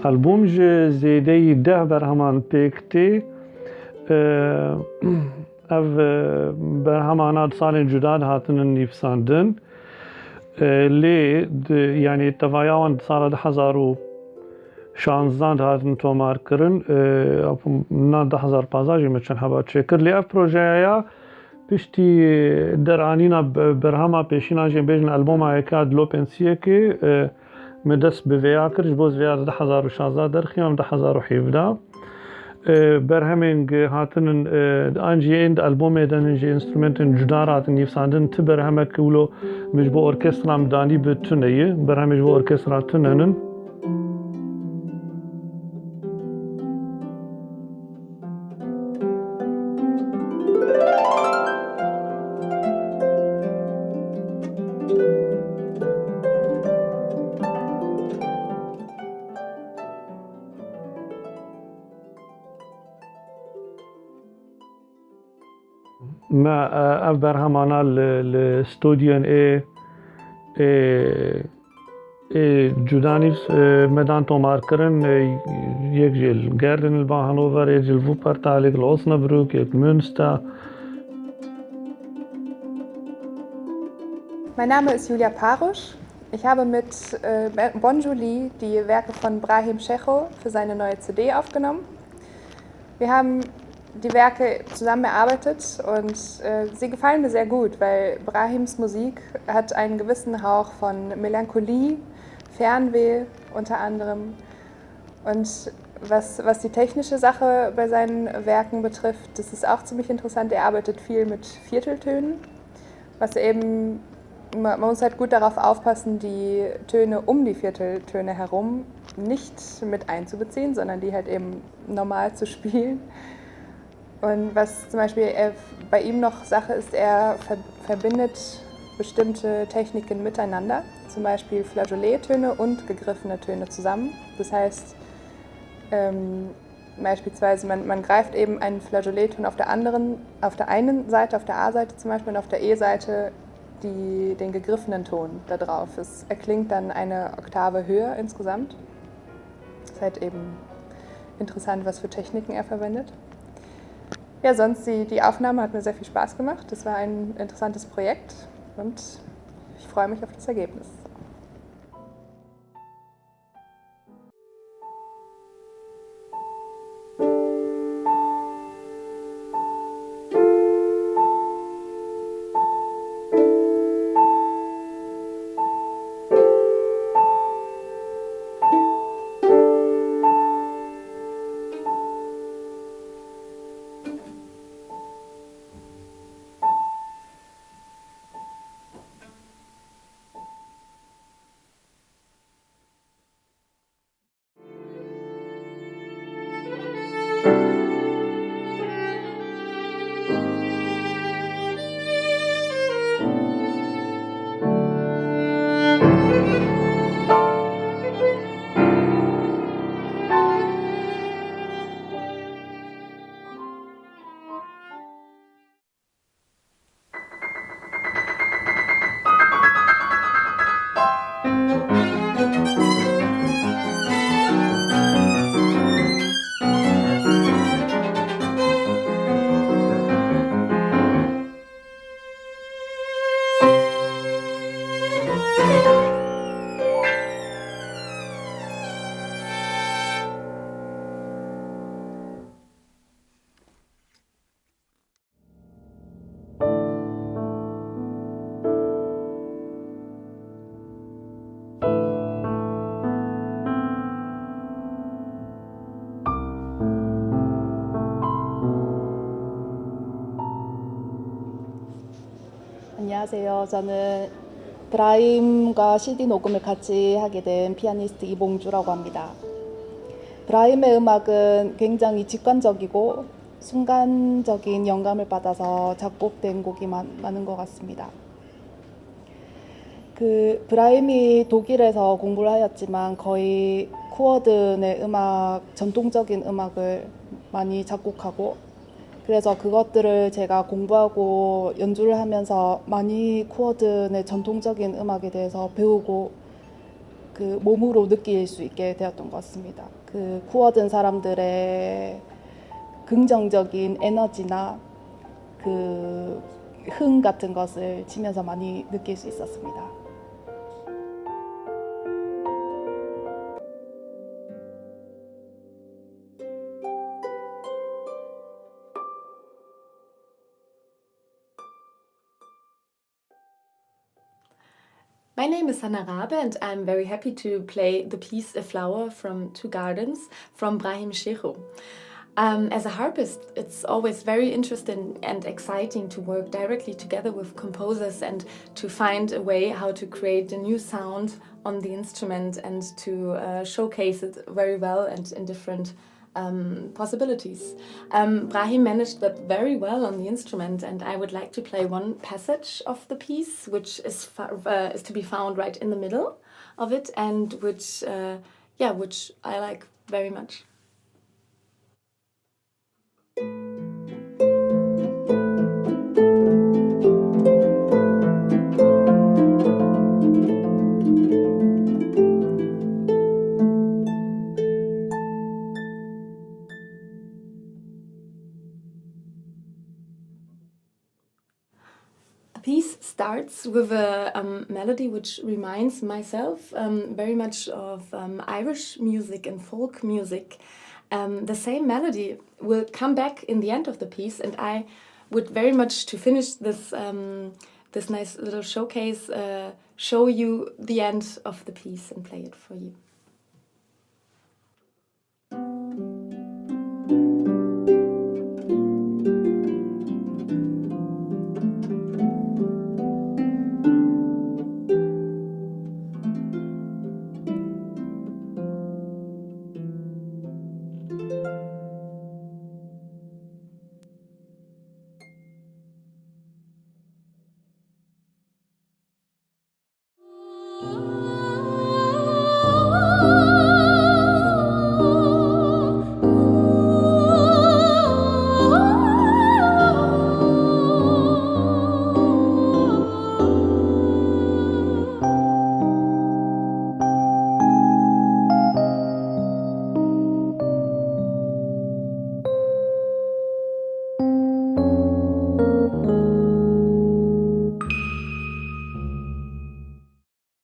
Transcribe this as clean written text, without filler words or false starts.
البوم ji zêdeyî 10 berheman têkitê ev berhemana salên cuda hatinin nîvîsandin lê yanî tevaya wan di sala 2016 hatin tomarkirin na 2015 jî me çend heva çêkir lê ev projeya piştî deranîna berhema pêşînan jê bêjin alboma yeka di Lopensiyekê me dest bi vêya kir ji bo vêya 2016 derxiyan 2017 berhemên hatinin an jî ên di albomê de jî înstrumentên cuda hatin nîvîsandin ti berhemek wilo ji bo orkestran danî bi tuneyê berhemê ji bo orkestra tunenin ما ev berhemana li stûdyoyên cuda nîv medan tomarkirin yek ji li Gerdin li Hannover, yek ji li Wuppertal, yek li Osnabrück, yek Münster. Mein Name ist Julia Parusch. Ich habe mit Bonjouli die Werke von Brahim Shecho für seine neue CD aufgenommen. Wir haben die Werke zusammen erarbeitet und sie gefallen mir sehr gut, weil Brahims Musik hat einen gewissen Hauch von Melancholie, Fernweh unter anderem. Und was die technische Sache bei seinen Werken betrifft, das ist auch ziemlich interessant. Er arbeitet viel mit Vierteltönen, was eben, man muss halt gut darauf aufpassen, die Töne um die Vierteltöne herum nicht mit einzubeziehen, sondern die halt eben normal zu spielen. Und was zum Beispiel bei ihm noch Sache ist, er verbindet bestimmte Techniken miteinander, zum Beispiel Flageolettöne und gegriffene Töne zusammen. Das heißt, beispielsweise man greift eben einen Flageoletton auf der einen Seite, auf der A-Seite zum Beispiel, und auf der E-Seite den gegriffenen Ton da drauf. Es erklingt dann eine Oktave höher insgesamt. Das ist halt eben interessant, was für Techniken er verwendet. Ja, sonst die Aufnahme hat mir sehr viel Spaß gemacht. Das war ein interessantes Projekt und ich freue mich auf das Ergebnis. 안녕하세요. 저는 브라임과 CD 녹음을 같이 하게 된 피아니스트 이봉주라고 합니다. 브라임의 음악은 굉장히 직관적이고 순간적인 영감을 받아서 작곡된 곡이 많은 것 같습니다. 브라임이 독일에서 공부를 하였지만 거의 쿠어든의 전통적인 음악을 많이 작곡하고, 그래서 그것들을 제가 공부하고 연주를 하면서 많이 쿠어든의 전통적인 음악에 대해서 배우고 그 몸으로 느낄 수 있게 되었던 것 같습니다. 그 구워진 사람들의 긍정적인 에너지나 그 흥 같은 것을 치면서 많이 느낄 수 있었습니다. My name is Hannah Rabe and I'm very happy to play the piece A Flower from Two Gardens from Brahim Shecho. As a harpist, it's always very interesting and exciting to work directly together with composers and to find a way how to create a new sound on the instrument and to showcase it very well and in different possibilities. Brahim managed that very well on the instrument, and I would like to play one passage of the piece, which is to be found right in the middle of it, and which I like very much. Piece starts with a melody which reminds myself very much of Irish music and folk music. The same melody will come back in the end of the piece, and I would very much, to finish this this nice little showcase, show you the end of the piece and play it for you. Oh